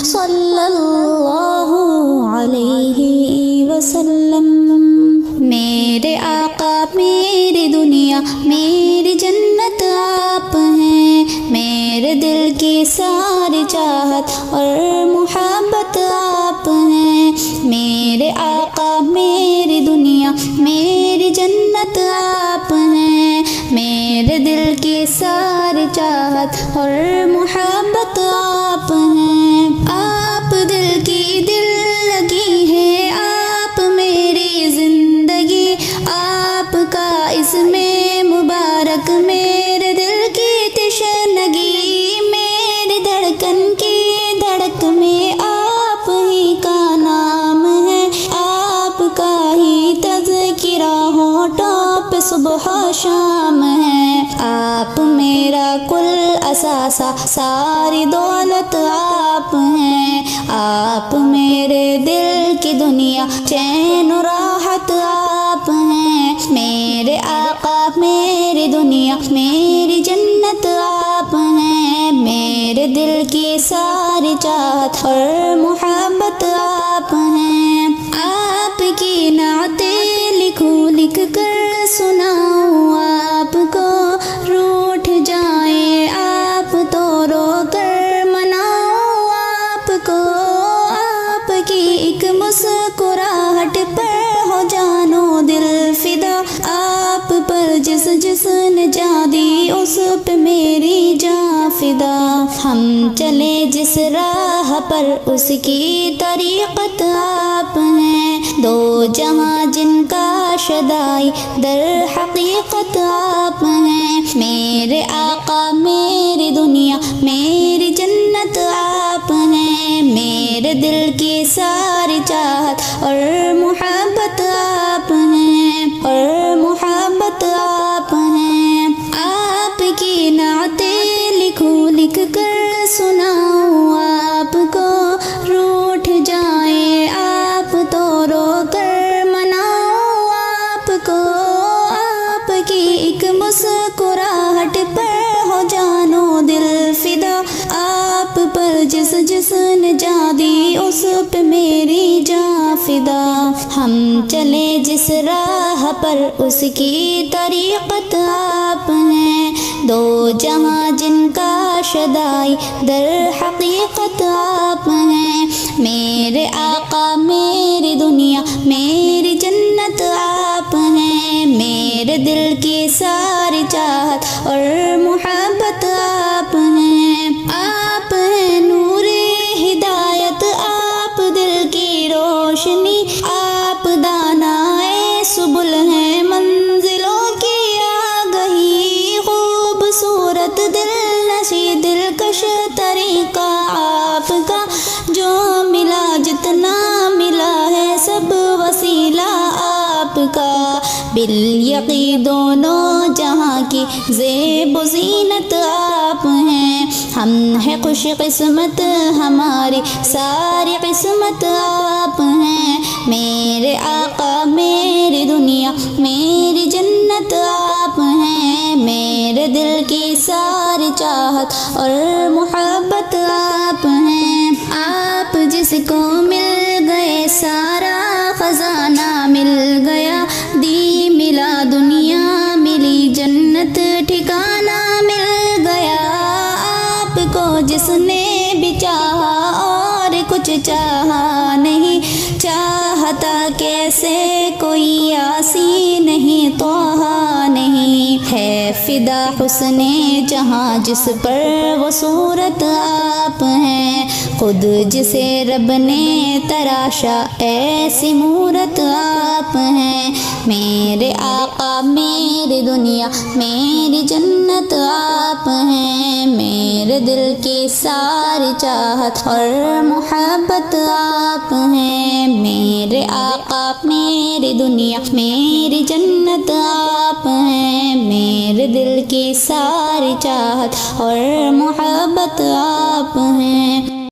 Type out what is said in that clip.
صلی اللہ علیہ وسلم۔ میرے آقا میری دنیا میری جنت آپ ہیں، میرے دل کی ساری چاہت اور محبت آپ ہیں۔ میرے آقا میری دنیا میری جنت آپ ہیں، میرے دل کی ساری چاہت اور محبت آپ ہیں۔ آپ دل کی دل لگی ہے، آپ میری زندگی، آپ کا اسم مبارک میرے دل کی تشنگی، میری دھڑکن کی دھڑک میں آپ ہی کا نام ہے، آپ کا ہی تذکرہ ہونٹوں پہ صبح شام ہے۔ آپ میرا کل اثاثہ، ساری دولت آپ ہیں، آپ میرے دل کی دنیا، چین و راحت آپ ہیں۔ میرے آقا میری دنیا میری جنت آپ ہیں، میرے دل کی ساری چاہت اور محبت آپ ہیں۔ آپ کی نعتیں لکھوں لکھ کر سناؤں آپ کو، روٹھ جائیں آپ تو رو کر مناؤں آپ کو، آپ کی ایک مسکراہٹ پر ہو جانو دل فدا، آپ پر جس نے جان دی اس پہ میری جان فدا۔ ہم چلے جس راہ پر اس کی طریقت آپ ہیں، دو جہاں جن کا شدائی در حقیقت آپ ہیں۔ میرے آقا میری دنیا میری جنت آپ ہیں، میرے دل کی ساری چاہت اور محبت آپ ہیں، اور محبت آپ ہیں۔ آپ کی نعتیں لکھوں لکھ کر سناؤں آپ کو، روٹھ جائیں آپ تو رو کر مناؤں آپ کو، آپ کی ایک مسکراہٹ پر ہو جانو دل فدا، آپ پر جس نے جان دی اس پہ میری جان فدا۔ ہم چلے جس راہ پر اس کی طریقت آپ ہیں، دو جہاں جن کا شدائی در حقیقت آپ ہیں۔ میرے آقا میری دنیا میری جنت آپ ہیں، میرے دل کی ساری چاہت اور محبت آپ ہیں۔ آپ ہیں نور ہدایت، آپ دل کی روشنی، آپ دانائے سبل ہیں منزلوں کی آگہی، خوبصورت دل نشی دلکش طریقہ آپ کا، جو ملا جتنا ملا ہے سب وسیلہ آپ کا، بالیقین دونوں جہاں کی زیب و زینت آپ ہیں۔ ہم ہیں خوش قسمت، ہماری ساری قسمت آپ ہیں۔ میرے آقا میری دنیا میری جنت آپ ہیں، میرے دل کی ساری چاہت اور محبت آپ ہیں۔ آپ جس کو مل گئے سارا خزانہ مل گیا، دی ملا دنیا ملی جنت ٹھکانہ مل گیا، آپ کو جس نے بھی چاہا اور کچھ چاہا نہیں، چاہتا کیسے کوئی آسی نہیں توہا نہیں، ہے فدا حسن جہاں جس پر وہ صورت آپ ہیں، خود جسے رب نے تراشا ایسی مورت آپ ہیں۔ میرے آقا میری دنیا میری جنت آپ ہیں، میرے دل کی ساری چاہت اور محبت آپ ہیں۔ میرے آقا میری دنیا میری جنت آپ ہیں، میرے دل کی ساری چاہت اور محبت آپ ہیں۔